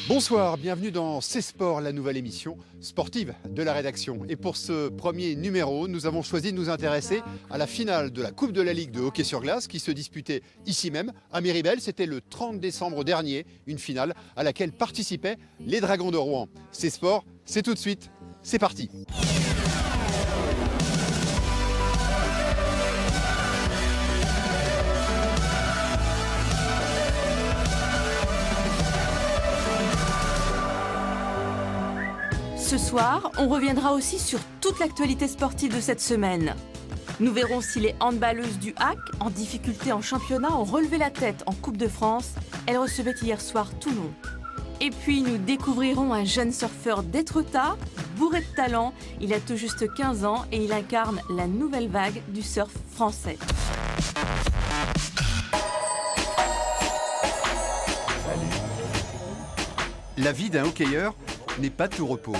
Bonsoir, bienvenue dans C'est Sport, la nouvelle émission sportive de la rédaction. Et pour ce premier numéro, nous avons choisi de nous intéresser à la finale de la Coupe de la Ligue de hockey sur glace qui se disputait ici même, à Méribel. C'était le 30 décembre dernier, une finale à laquelle participaient les Dragons de Rouen. C'est Sport, c'est tout de suite, c'est parti. Ce soir, on reviendra aussi sur toute l'actualité sportive de cette semaine. Nous verrons si les handballeuses du HAC, en difficulté en championnat, ont relevé la tête en Coupe de France. Elles recevaient hier soir Toulon. Et puis nous découvrirons un jeune surfeur d'Étretat, bourré de talent. Il a tout juste 15 ans et il incarne la nouvelle vague du surf français. La vie d'un hockeyeur n'est pas de tout repos.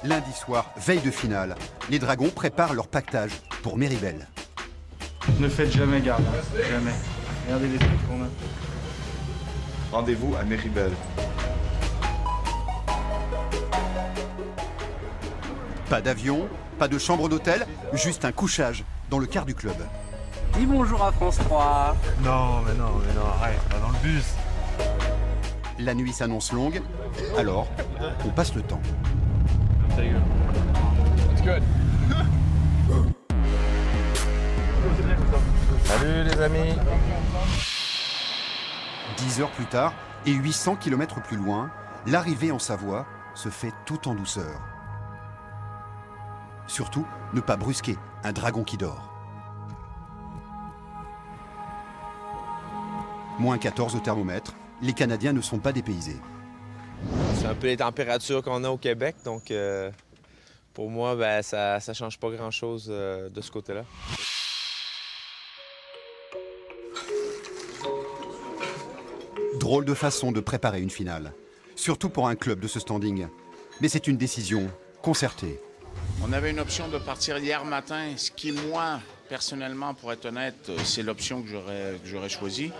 Lundi soir, veille de finale, les Dragons préparent leur pactage pour Méribel. Ne faites jamais garde, jamais. Regardez les trucs qu'on a. Rendez-vous à Méribel. Pas d'avion, pas de chambre d'hôtel, juste un couchage dans le quart du club. Dis bonjour à France 3. Non, arrête, pas dans le bus. La nuit s'annonce longue, alors on passe le temps. Ta gueule. It's good. Salut les amis. 10 heures plus tard et 800 km plus loin, l'arrivée en Savoie se fait tout en douceur. Surtout, ne pas brusquer un dragon qui dort. Moins 14 au thermomètre, les Canadiens ne sont pas dépaysés. C'est un peu les températures qu'on a au Québec, donc pour moi, ça ne change pas grand-chose de ce côté-là. Drôle de façon de préparer une finale, surtout pour un club de ce standing. Mais c'est une décision concertée. On avait une option de partir hier matin, ce qui, moi, personnellement, pour être honnête, c'est l'option que j'aurais choisie.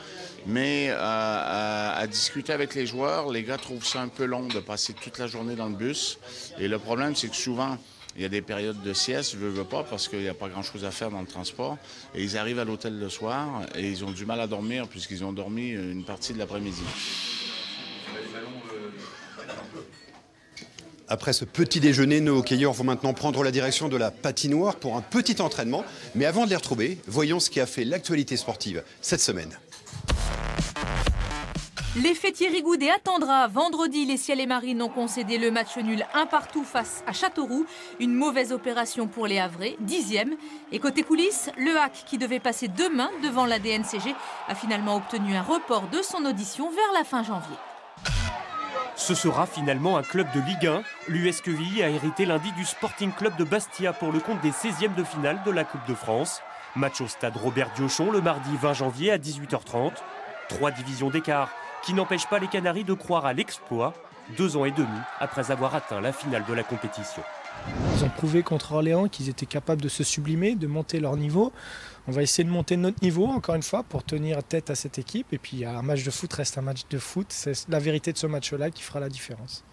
Mais à discuter avec les joueurs, les gars trouvent ça un peu long de passer toute la journée dans le bus. Et le problème, c'est que souvent, il y a des périodes de sieste, je veux pas, parce qu'il n'y a pas grand-chose à faire dans le transport. Et ils arrivent à l'hôtel le soir et ils ont du mal à dormir puisqu'ils ont dormi une partie de l'après-midi. Après ce petit déjeuner, nos hockeyeurs vont maintenant prendre la direction de la patinoire pour un petit entraînement. Mais avant de les retrouver, voyons ce qui a fait l'actualité sportive cette semaine. L'effet Thierry Goudet attendra. Vendredi, les Ciels et Marines ont concédé le match nul 1-1 face à Châteauroux. Une mauvaise opération pour les Havrais, 10e. Et côté coulisses, le HAC, qui devait passer demain devant la DNCG, a finalement obtenu un report de son audition vers la fin janvier. Ce sera finalement un club de Ligue 1. L'USQVI a hérité lundi du Sporting Club de Bastia pour le compte des 16e de finale de la Coupe de France. Match au stade Robert Diochon le mardi 20 janvier à 18h30. 3 divisions d'écart qui n'empêchent pas les Canaries de croire à l'exploit, 2 ans et demi après avoir atteint la finale de la compétition. Ils ont prouvé contre Orléans qu'ils étaient capables de se sublimer, de monter leur niveau. On va essayer de monter notre niveau, encore une fois, pour tenir tête à cette équipe. Et puis un match de foot reste un match de foot. C'est la vérité de ce match-là qui fera la différence.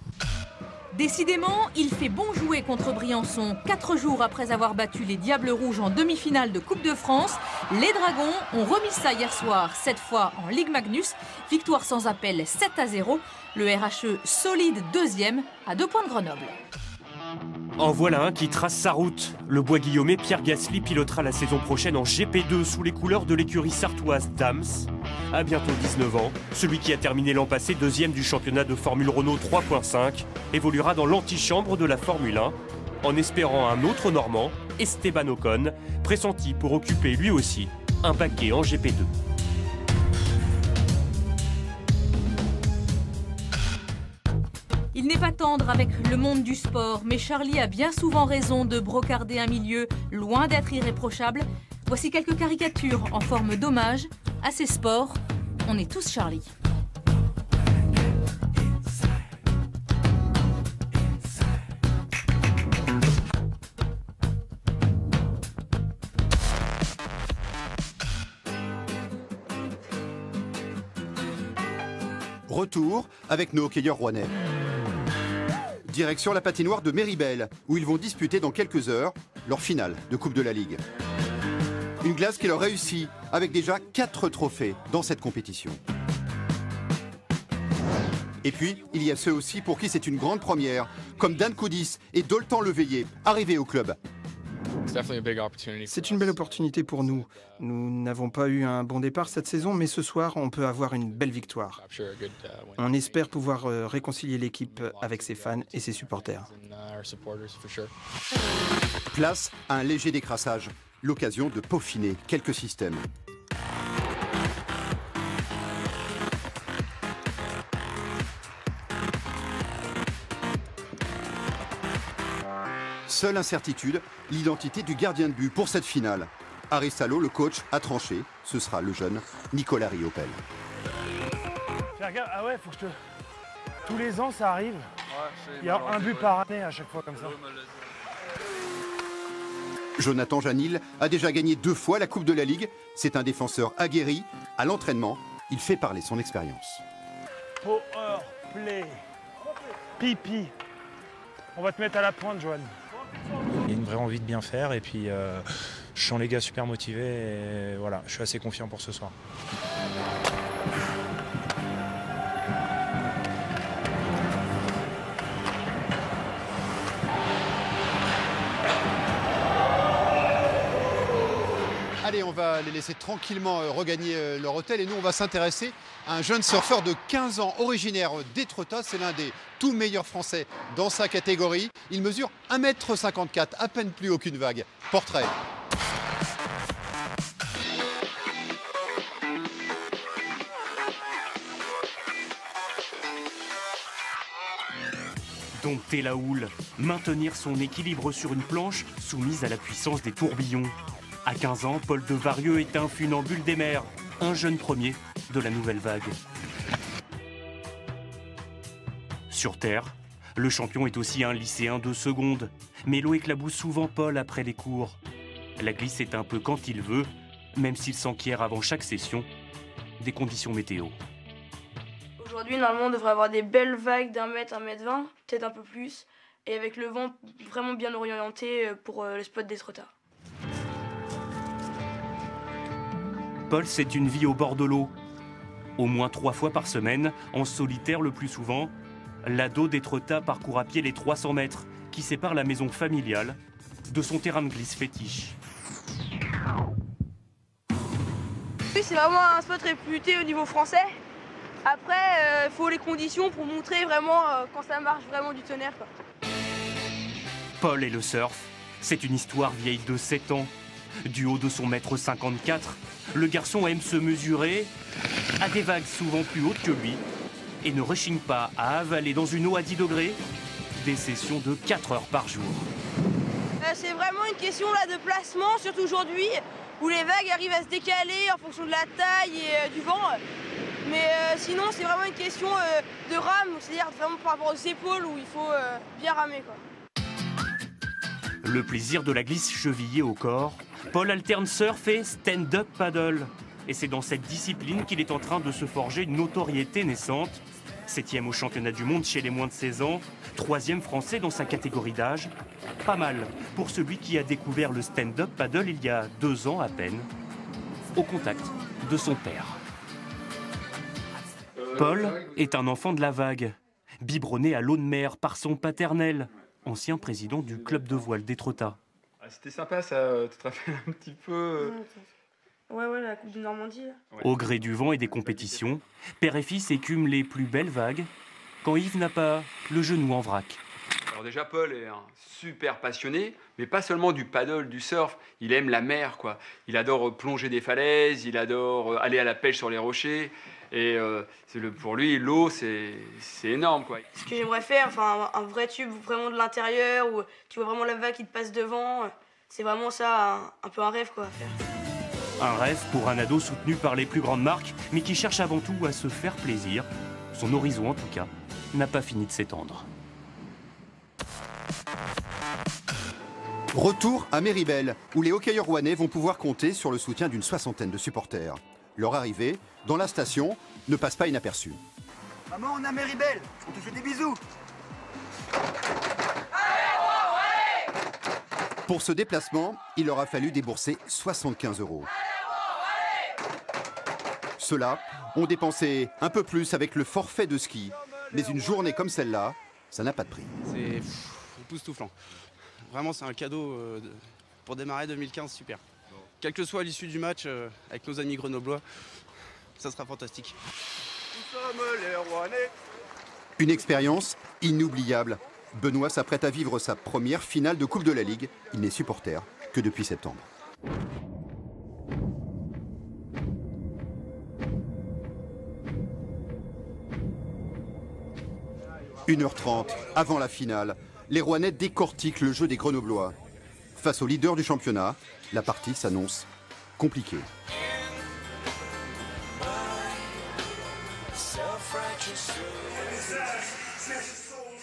Décidément, il fait bon jouer contre Briançon. 4 jours après avoir battu les Diables Rouges en demi-finale de Coupe de France, les Dragons ont remis ça hier soir, cette fois en Ligue Magnus. Victoire sans appel 7-0. Le RHE solide 2e à 2 points de Grenoble. En voilà un qui trace sa route. Le Bois-Guillaumet Pierre Gasly pilotera la saison prochaine en GP2 sous les couleurs de l'écurie sartoise Dams. À bientôt 19 ans, celui qui a terminé l'an passé 2e du championnat de Formule Renault 3.5 évoluera dans l'antichambre de la Formule 1 en espérant un autre Normand, Esteban Ocon, pressenti pour occuper lui aussi un baquet en GP2. Il n'est pas tendre avec le monde du sport, mais Charlie a bien souvent raison de brocarder un milieu loin d'être irréprochable. Voici quelques caricatures en forme d'hommage à ces sports. On est tous Charlie. retour avec nos hockeyeurs rouennais. Direction la patinoire de Méribel, où ils vont disputer dans quelques heures leur finale de Coupe de la Ligue. Une glace qui leur réussit, avec déjà 4 trophées dans cette compétition. Et puis, il y a ceux aussi pour qui c'est une grande première, comme Dan Koudis et Doltan Leveillé, arrivés au club. C'est une belle opportunité pour nous. Nous n'avons pas eu un bon départ cette saison, mais ce soir, on peut avoir une belle victoire. On espère pouvoir réconcilier l'équipe avec ses fans et ses supporters. Place à un léger décrassage, l'occasion de peaufiner quelques systèmes. Seule incertitude, l'identité du gardien de but pour cette finale. Aristalo, le coach, a tranché. Ce sera le jeune Nicolas Riopel. Ah ouais, faut que je te... Tous les ans, ça arrive. Il y a un but par année à chaque fois comme ça. Jonathan Janil a déjà gagné 2 fois la Coupe de la Ligue. C'est un défenseur aguerri. À l'entraînement, il fait parler son expérience. Power play. Pipi. On va te mettre à la pointe, Johan. Il y a une vraie envie de bien faire et puis je sens les gars super motivés et voilà, je suis assez confiant pour ce soir. Allez, on va les laisser tranquillement regagner leur hôtel et nous on va s'intéresser à un jeune surfeur de 15 ans originaire d'Étretat. C'est l'un des tout meilleurs Français dans sa catégorie. Il mesure 1,54 m, à peine plus haut qu'une vague. Portrait. Dompter la houle, maintenir son équilibre sur une planche soumise à la puissance des tourbillons. À 15 ans, Paul Devarieux est un funambule des mers, un jeune premier de la nouvelle vague. Sur Terre, le champion est aussi un lycéen de seconde, mais l'eau éclabousse souvent Paul après les cours. La glisse est un peu quand il veut, même s'il s'enquiert avant chaque session des conditions météo. Aujourd'hui, normalement, on devrait avoir des belles vagues d'1 mètre, 1,20 m, peut-être un peu plus, et avec le vent vraiment bien orienté pour le spot d'Étretat. Paul, c'est une vie au bord de l'eau. Au moins 3 fois par semaine, en solitaire le plus souvent, l'ado d'Étretat parcourt à pied les 300 mètres qui séparent la maison familiale de son terrain de glisse fétiche. Oui, c'est vraiment un spot réputé au niveau français. Après, il faut les conditions pour montrer vraiment quand ça marche vraiment du tonnerre, quoi. Paul et le surf, c'est une histoire vieille de 7 ans. Du haut de son 1,54 m, le garçon aime se mesurer à des vagues souvent plus hautes que lui et ne rechigne pas à avaler dans une eau à 10 degrés des sessions de 4 heures par jour. C'est vraiment une question là, de placement, surtout aujourd'hui, où les vagues arrivent à se décaler en fonction de la taille et du vent. Mais sinon, c'est vraiment une question de rame, c'est-à-dire vraiment par rapport aux épaules où il faut bien ramer, quoi. Le plaisir de la glisse chevillée au corps, Paul alterne surf et stand-up paddle. Et c'est dans cette discipline qu'il est en train de se forger une notoriété naissante. 7e au championnat du monde chez les moins de 16 ans, 3e français dans sa catégorie d'âge. Pas mal pour celui qui a découvert le stand-up paddle il y a 2 ans à peine, au contact de son père. Paul est un enfant de la vague, biberonné à l'eau de mer par son paternel, ancien président du club de voile d'Étretat. C'était sympa ça, tu te rappelles un petit peu Ouais, la Coupe de Normandie. Là. Au gré du vent et des compétitions, père et fils écument les plus belles vagues quand Yves n'a pas le genou en vrac. Alors déjà, Paul est un super passionné, mais pas seulement du paddle, du surf, il aime la mer, quoi. Il adore plonger des falaises, il adore aller à la pêche sur les rochers. Et pour lui, l'eau, c'est énorme, quoi. Ce que j'aimerais faire, enfin, un vrai tube vraiment de l'intérieur, où tu vois vraiment la vague qui te passe devant, c'est vraiment ça, un peu un rêve, quoi, à faire. Un rêve pour un ado soutenu par les plus grandes marques, mais qui cherche avant tout à se faire plaisir. Son horizon, en tout cas, n'a pas fini de s'étendre. Retour à Méribel, où les hockeyeurs rouennais vont pouvoir compter sur le soutien d'une 60aine de supporters. Leur arrivée, dans la station, ne passe pas inaperçue. Maman, on a Méribel. On te fait des bisous. Pour ce déplacement, il aura fallu débourser 75 €. Ceux-là ont dépensé un peu plus avec le forfait de ski. Mais une journée comme celle-là, ça n'a pas de prix. C'est époustouflant. Vraiment, c'est un cadeau pour démarrer 2015, super. Quelle que soit l'issue du match, avec nos amis grenoblois, ça sera fantastique. Nous sommes les Rouennais. Une expérience inoubliable. Benoît s'apprête à vivre sa première finale de Coupe de la Ligue. Il n'est supporter que depuis septembre. 1h30 avant la finale, les Rouennais décortiquent le jeu des Grenoblois. Face au leader du championnat, la partie s'annonce compliquée.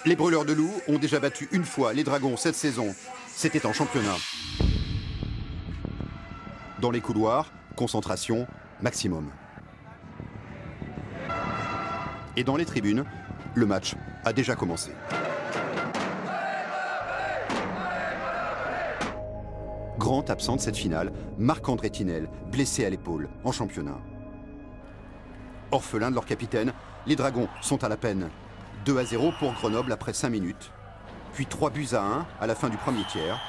Les Brûleurs de Loups ont déjà battu une fois les Dragons cette saison. C'était en championnat. Dans les couloirs, concentration maximum. Et dans les tribunes, le match a déjà commencé. Grand absent de cette finale, Marc-André Tinel, blessé à l'épaule en championnat. Orphelins de leur capitaine, les Dragons sont à la peine. 2-0 pour Grenoble après 5 minutes. Puis 3-1 à la fin du premier tiers.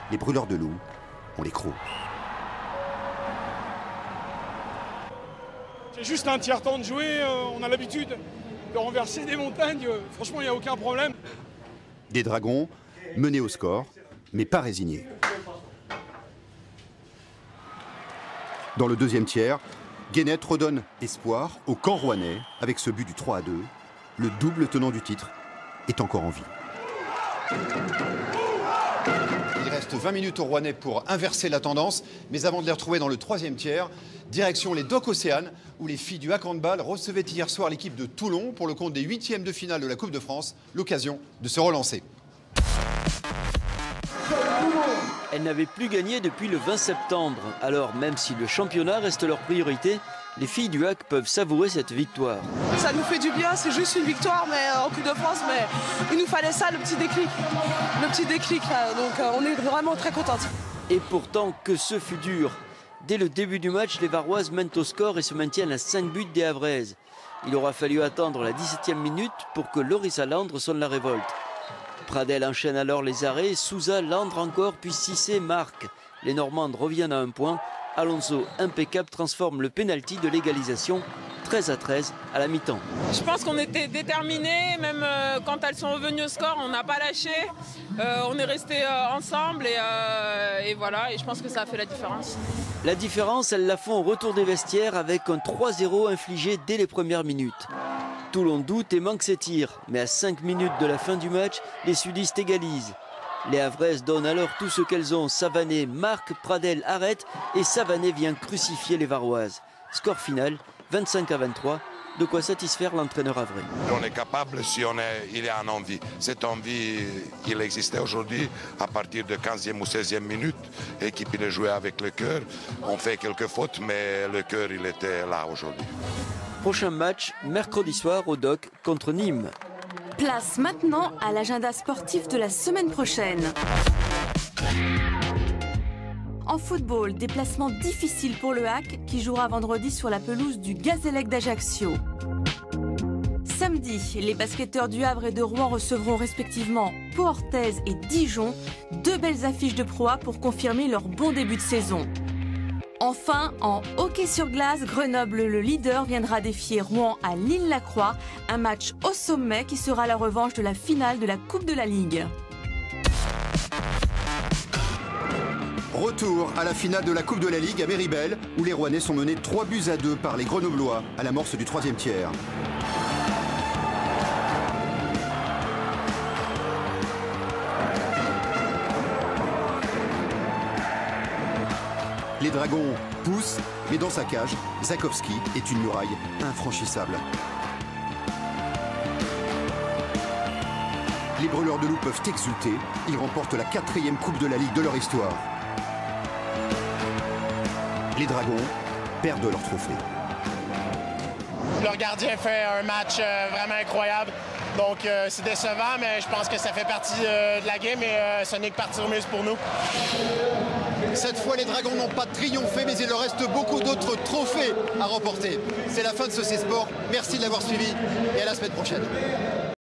Les Brûleurs de Loups ont les crocs. C'est juste un tiers-temps de jouer, on a l'habitude de renverser des montagnes, franchement il n'y a aucun problème. Des Dragons menés au score, mais pas résignés. Dans le deuxième tiers, Guénette redonne espoir au camp rouennais avec ce but du 3-2. Le double tenant du titre est encore en vie. Il reste 20 minutes aux Rouennais pour inverser la tendance, mais avant de les retrouver dans le troisième tiers, direction les Docks Océanes, où les filles du handball recevaient hier soir l'équipe de Toulon pour le compte des 8e de finale de la Coupe de France, l'occasion de se relancer. Elles n'avaient plus gagné depuis le 20 septembre. Alors, même si le championnat reste leur priorité, les filles du HAC peuvent savourer cette victoire. Ça nous fait du bien, c'est juste une victoire mais en Coupe de France, mais il nous fallait ça, le petit déclic. Le petit déclic, là. Donc on est vraiment très contentes. Et pourtant, que ce fut dur. Dès le début du match, les Varoises mènent au score et se maintiennent à 5 buts des Havraises. Il aura fallu attendre la 17e minute pour que Lorissa Landre sonne la révolte. Pradel enchaîne alors les arrêts, Souza, Landre encore, puis Cissé marque. Les Normandes reviennent à 1 point. Alonso, impeccable, transforme le pénalty de l'égalisation, 13-13 à la mi-temps. Je pense qu'on était déterminés, même quand elles sont revenues au score, on n'a pas lâché. On est restés ensemble et voilà, et je pense que ça a fait la différence. La différence, elles la font au retour des vestiaires avec un 3-0 infligé dès les premières minutes. Toulon doute et manque ses tirs, mais à 5 minutes de la fin du match, les sudistes égalisent. Les Havraises donnent alors tout ce qu'elles ont. Savané marque, Pradel arrête et Savané vient crucifier les Varoises. Score final, 25-23, de quoi satisfaire l'entraîneur havrais. On est capable si il y a une envie. Cette envie, il existait aujourd'hui à partir de 15e ou 16e minute. L'équipe, il est joué avec le cœur. On fait quelques fautes, mais le cœur, il était là aujourd'hui. Prochain match, mercredi soir au Dock contre Nîmes. Place maintenant à l'agenda sportif de la semaine prochaine. En football, déplacement difficile pour le HAC qui jouera vendredi sur la pelouse du Gazélec d'Ajaccio. Samedi, les basketteurs du Havre et de Rouen recevront respectivement Pau-Orthez et Dijon, 2 belles affiches de Pro A pour confirmer leur bon début de saison. Enfin, en hockey sur glace, Grenoble, le leader, viendra défier Rouen à L'Isle-la-Croix, un match au sommet qui sera la revanche de la finale de la Coupe de la Ligue. Retour à la finale de la Coupe de la Ligue à Méribel, où les Rouennais sont menés 3-2 par les Grenoblois à l'amorce du 3e tiers. Les Dragons poussent, mais dans sa cage, Zakowski est une muraille infranchissable. Les Brûleurs de Loups peuvent exulter. Ils remportent la 4e Coupe de la Ligue de leur histoire. Les Dragons perdent leur trophée. Leur gardien fait un match vraiment incroyable. Donc c'est décevant, mais je pense que ça fait partie de la game et ce n'est que partie remise pour nous. Cette fois, les Dragons n'ont pas triomphé, mais il leur reste beaucoup d'autres trophées à remporter. C'est la fin de ce C-Sport. Merci de l'avoir suivi et à la semaine prochaine.